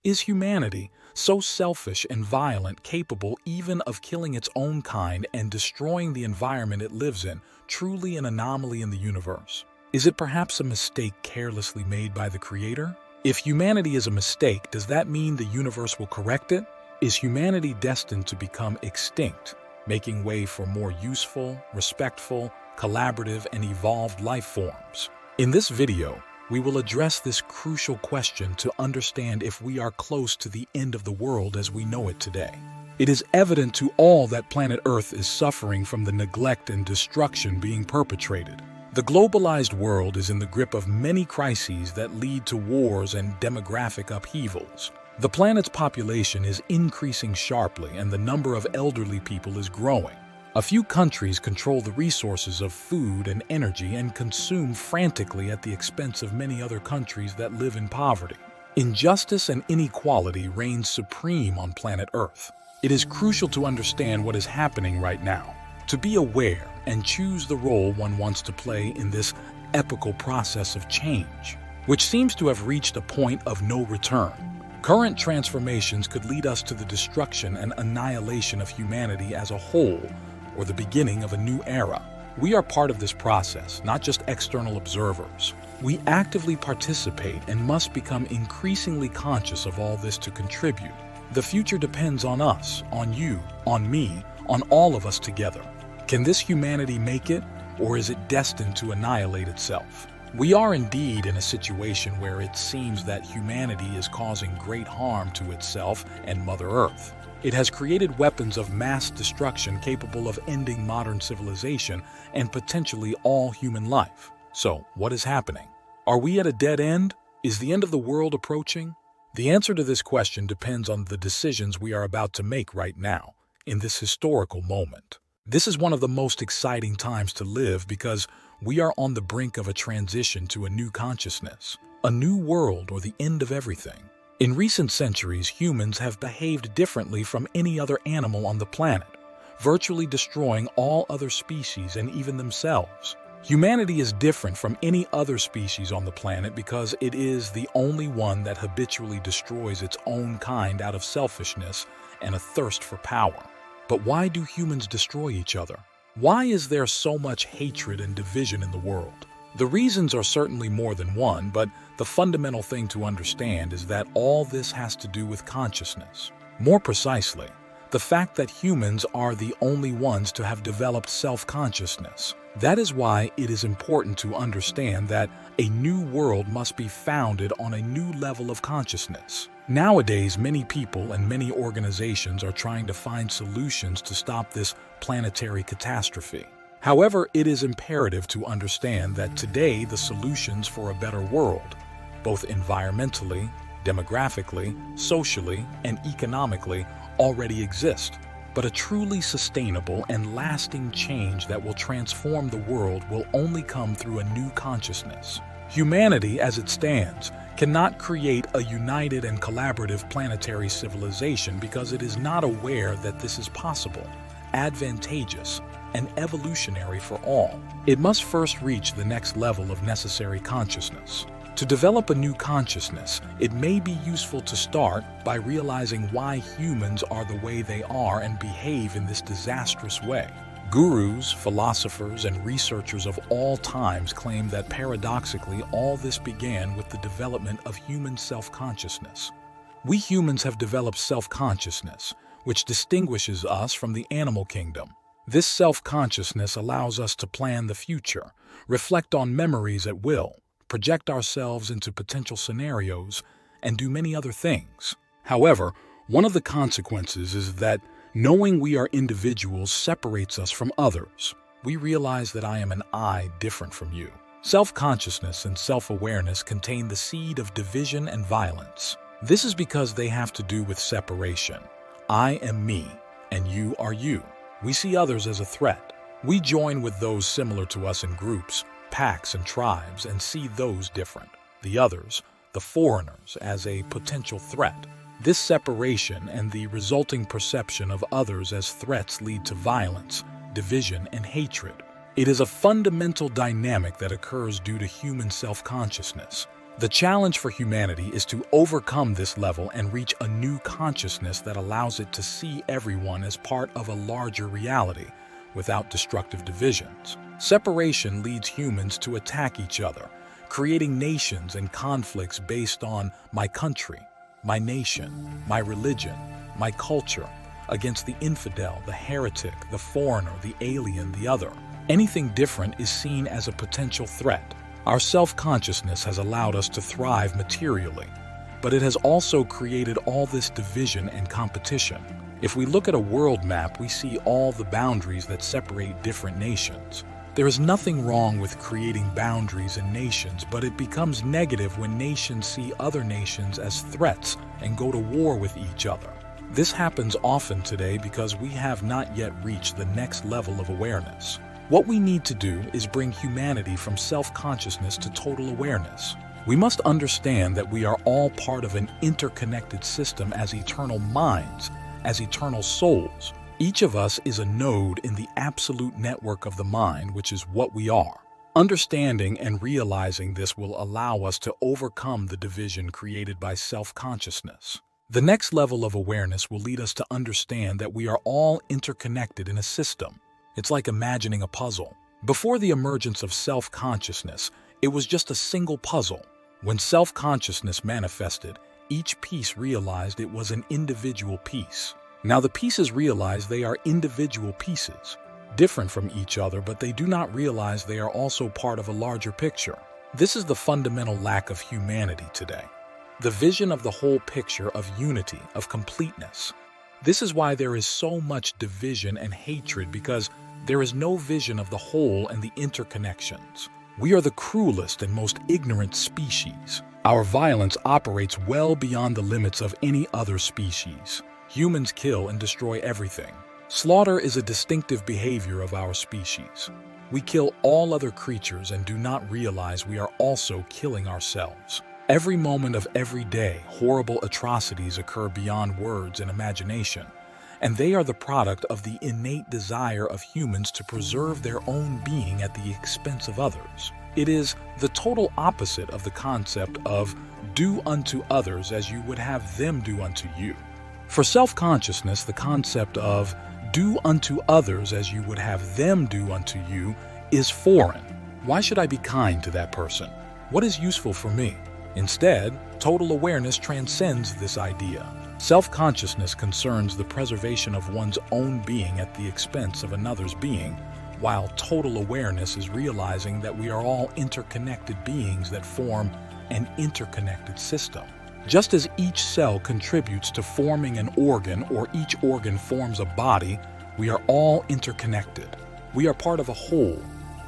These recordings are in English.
Is humanity, so selfish and violent, capable even of killing its own kind and destroying the environment it lives in, truly an anomaly in the universe? Is it perhaps a mistake carelessly made by the Creator? If humanity is a mistake, does that mean the universe will correct it? Is humanity destined to become extinct, making way for more useful, respectful, collaborative, and evolved life forms? In this video, we will address this crucial question to understand if we are close to the end of the world as we know it today. It is evident to all that planet Earth is suffering from the neglect and destruction being perpetrated. The globalized world is in the grip of many crises that lead to wars and demographic upheavals. The planet's population is increasing sharply and the number of elderly people is growing. A few countries control the resources of food and energy and consume frantically at the expense of many other countries that live in poverty. Injustice and inequality reign supreme on planet Earth. It is crucial to understand what is happening right now, to be aware and choose the role one wants to play in this epical process of change, which seems to have reached a point of no return. Current transformations could lead us to the destruction and annihilation of humanity as a whole, or the beginning of a new era. We are part of this process, not just external observers. We actively participate and must become increasingly conscious of all this to contribute. The future depends on us, on you, on me, on all of us together. Can this humanity make it, or is it destined to annihilate itself? We are indeed in a situation where it seems that humanity is causing great harm to itself and Mother Earth. It has created weapons of mass destruction capable of ending modern civilization and potentially all human life. So, what is happening? Are we at a dead end? Is the end of the world approaching? The answer to this question depends on the decisions we are about to make right now, in this historical moment. This is one of the most exciting times to live because we are on the brink of a transition to a new consciousness, a new world or the end of everything. In recent centuries, humans have behaved differently from any other animal on the planet, virtually destroying all other species and even themselves. Humanity is different from any other species on the planet because it is the only one that habitually destroys its own kind out of selfishness and a thirst for power. But why do humans destroy each other? Why is there so much hatred and division in the world? The reasons are certainly more than one, but the fundamental thing to understand is that all this has to do with consciousness. More precisely, the fact that humans are the only ones to have developed self-consciousness. That is why it is important to understand that a new world must be founded on a new level of consciousness. Nowadays, many people and many organizations are trying to find solutions to stop this planetary catastrophe. However, it is imperative to understand that today the solutions for a better world, both environmentally, demographically, socially, and economically, already exist. But a truly sustainable and lasting change that will transform the world will only come through a new consciousness. Humanity, as it stands, cannot create a united and collaborative planetary civilization because it is not aware that this is possible, advantageous, and evolutionary for all. It must first reach the next level of necessary consciousness. To develop a new consciousness, it may be useful to start by realizing why humans are the way they are and behave in this disastrous way. Gurus, philosophers, and researchers of all times claim that paradoxically all this began with the development of human self-consciousness. We humans have developed self-consciousness, which distinguishes us from the animal kingdom. This self-consciousness allows us to plan the future, reflect on memories at will, project ourselves into potential scenarios, and do many other things. However, one of the consequences is that knowing we are individuals separates us from others. We realize that I am an I different from you. Self-consciousness and self-awareness contain the seed of division and violence. This is because they have to do with separation. I am me, and you are you. We see others as a threat. We join with those similar to us in groups, packs, and tribes, and see those different, the others, the foreigners, as a potential threat. This separation and the resulting perception of others as threats lead to violence, division, and hatred. It is a fundamental dynamic that occurs due to human self-consciousness. The challenge for humanity is to overcome this level and reach a new consciousness that allows it to see everyone as part of a larger reality, without destructive divisions. Separation leads humans to attack each other, creating nations and conflicts based on my country, my nation, my religion, my culture, against the infidel, the heretic, the foreigner, the alien, the other. Anything different is seen as a potential threat. Our self-consciousness has allowed us to thrive materially, but it has also created all this division and competition. If we look at a world map, we see all the boundaries that separate different nations. There is nothing wrong with creating boundaries in nations, but it becomes negative when nations see other nations as threats and go to war with each other. This happens often today because we have not yet reached the next level of awareness. What we need to do is bring humanity from self-consciousness to total awareness. We must understand that we are all part of an interconnected system as eternal minds, as eternal souls. Each of us is a node in the absolute network of the mind, which is what we are. Understanding and realizing this will allow us to overcome the division created by self-consciousness. The next level of awareness will lead us to understand that we are all interconnected in a system. It's like imagining a puzzle. Before the emergence of self-consciousness, it was just a single puzzle. When self-consciousness manifested, each piece realized it was an individual piece. Now the pieces realize they are individual pieces, different from each other, but they do not realize they are also part of a larger picture. This is the fundamental lack of humanity today. The vision of the whole picture of unity, of completeness. This is why there is so much division and hatred, because there is no vision of the whole and the interconnections. We are the cruelest and most ignorant species. Our violence operates well beyond the limits of any other species. Humans kill and destroy everything. Slaughter is a distinctive behavior of our species. We kill all other creatures and do not realize we are also killing ourselves. Every moment of every day, horrible atrocities occur beyond words and imagination, and they are the product of the innate desire of humans to preserve their own being at the expense of others. It is the total opposite of the concept of do unto others as you would have them do unto you. For self-consciousness, the concept of do unto others as you would have them do unto you is foreign. Why should I be kind to that person? What is useful for me? Instead, total awareness transcends this idea. Self-consciousness concerns the preservation of one's own being at the expense of another's being, while total awareness is realizing that we are all interconnected beings that form an interconnected system. Just as each cell contributes to forming an organ, or each organ forms a body, we are all interconnected. We are part of a whole,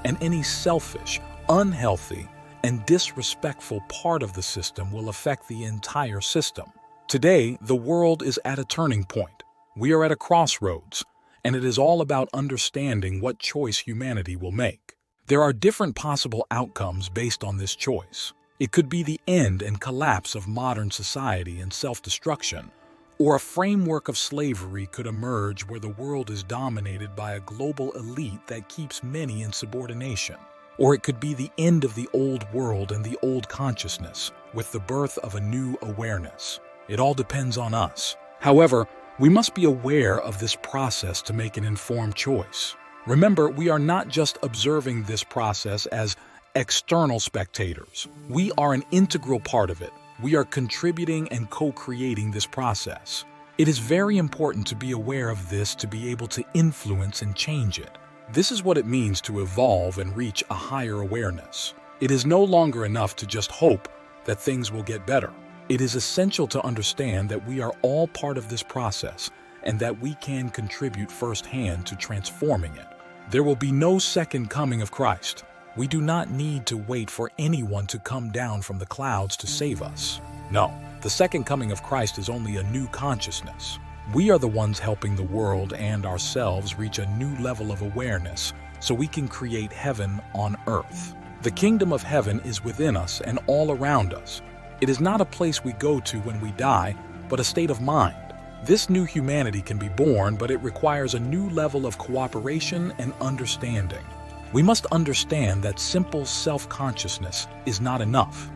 and any selfish, unhealthy, and disrespectful part of the system will affect the entire system. Today, the world is at a turning point. We are at a crossroads, and it is all about understanding what choice humanity will make. There are different possible outcomes based on this choice. It could be the end and collapse of modern society and self-destruction, or a framework of slavery could emerge where the world is dominated by a global elite that keeps many in subordination. Or it could be the end of the old world and the old consciousness, with the birth of a new awareness. It all depends on us. However, we must be aware of this process to make an informed choice. Remember, we are not just observing this process as external spectators. We are an integral part of it. We are contributing and co-creating this process. It is very important to be aware of this to be able to influence and change it. This is what it means to evolve and reach a higher awareness. It is no longer enough to just hope that things will get better. It is essential to understand that we are all part of this process and that we can contribute firsthand to transforming it. There will be no second coming of Christ. We do not need to wait for anyone to come down from the clouds to save us. No, the second coming of Christ is only a new consciousness. We are the ones helping the world and ourselves reach a new level of awareness so we can create heaven on earth. The kingdom of heaven is within us and all around us. It is not a place we go to when we die, but a state of mind. This new humanity can be born, but it requires a new level of cooperation and understanding. We must understand that simple self-consciousness is not enough.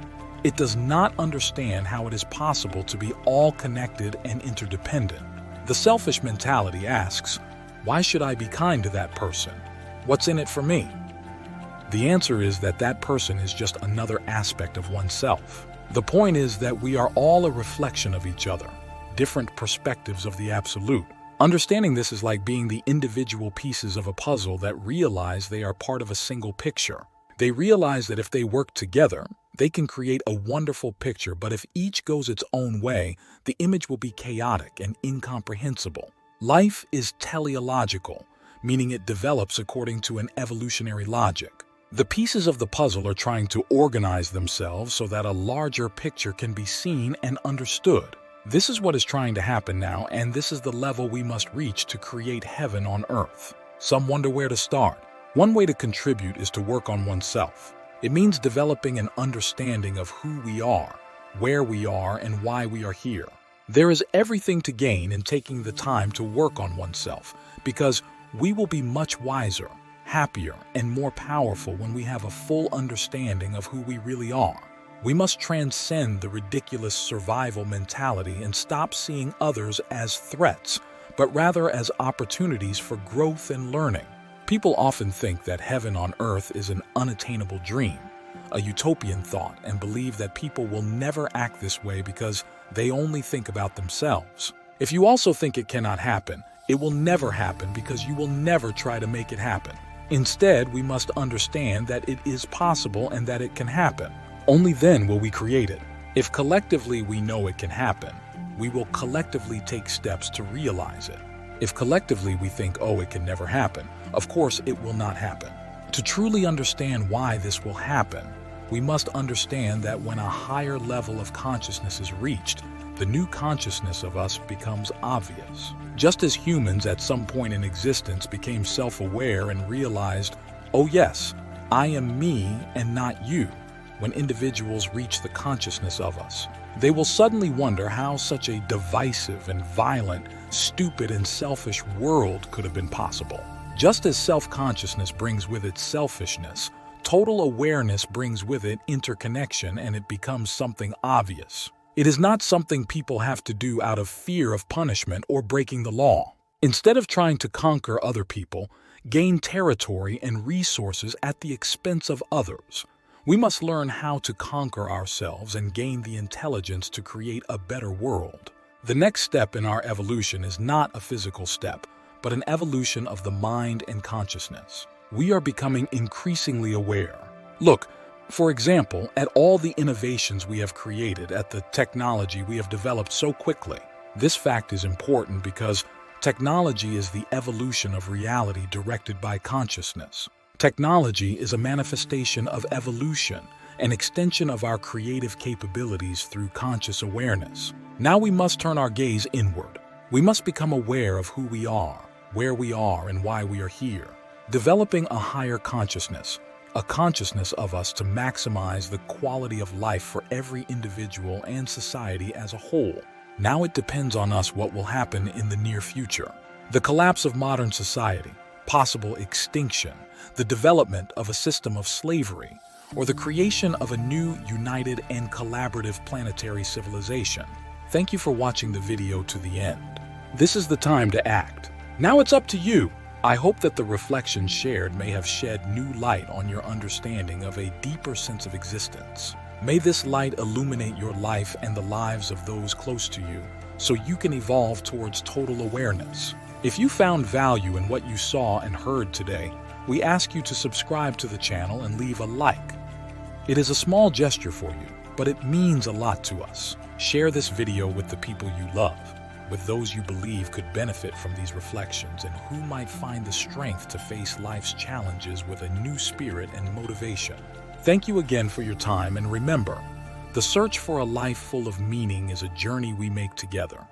It does not understand how it is possible to be all connected and interdependent. The selfish mentality asks, why should I be kind to that person? What's in it for me? The answer is that that person is just another aspect of oneself. The point is that we are all a reflection of each other, different perspectives of the absolute. Understanding this is like being the individual pieces of a puzzle that realize they are part of a single picture. They realize that if they work together, they can create a wonderful picture, but if each goes its own way, the image will be chaotic and incomprehensible. Life is teleological, meaning it develops according to an evolutionary logic. The pieces of the puzzle are trying to organize themselves so that a larger picture can be seen and understood. This is what is trying to happen now, and this is the level we must reach to create heaven on earth. Some wonder where to start. One way to contribute is to work on oneself. It means developing an understanding of who we are, where we are, and why we are here. There is everything to gain in taking the time to work on oneself, because we will be much wiser, happier, and more powerful when we have a full understanding of who we really are. We must transcend the ridiculous survival mentality and stop seeing others as threats, but rather as opportunities for growth and learning. People often think that heaven on earth is an unattainable dream, a utopian thought, and believe that people will never act this way because they only think about themselves. If you also think it cannot happen, it will never happen because you will never try to make it happen. Instead, we must understand that it is possible and that it can happen. Only then will we create it. If collectively we know it can happen, we will collectively take steps to realize it. If collectively we think, oh, it can never happen, of course it will not happen. To truly understand why this will happen, we must understand that when a higher level of consciousness is reached, the new consciousness of us becomes obvious. Just as humans at some point in existence became self-aware and realized, oh yes, I am me and not you. When individuals reach the consciousness of us, they will suddenly wonder how such a divisive and violent, stupid and selfish world could have been possible. Just as self-consciousness brings with it selfishness, total awareness brings with it interconnection, and it becomes something obvious. It is not something people have to do out of fear of punishment or breaking the law. Instead of trying to conquer other people, gain territory and resources at the expense of others, we must learn how to conquer ourselves and gain the intelligence to create a better world. The next step in our evolution is not a physical step, but an evolution of the mind and consciousness. We are becoming increasingly aware. Look, for example, at all the innovations we have created, at the technology we have developed so quickly. This fact is important because technology is the evolution of reality directed by consciousness. Technology is a manifestation of evolution, an extension of our creative capabilities through conscious awareness. Now we must turn our gaze inward. We must become aware of who we are, where we are, and why we are here. Developing a higher consciousness, a consciousness of us to maximize the quality of life for every individual and society as a whole. Now it depends on us what will happen in the near future. The collapse of modern society, possible extinction, the development of a system of slavery, or the creation of a new, united, and collaborative planetary civilization. Thank you for watching the video to the end. This is the time to act. Now it's up to you. I hope that the reflections shared may have shed new light on your understanding of a deeper sense of existence. May this light illuminate your life and the lives of those close to you, so you can evolve towards total awareness. If you found value in what you saw and heard today, we ask you to subscribe to the channel and leave a like. It is a small gesture for you, but it means a lot to us. Share this video with the people you love, with those you believe could benefit from these reflections and who might find the strength to face life's challenges with a new spirit and motivation. Thank you again for your time, and remember, the search for a life full of meaning is a journey we make together.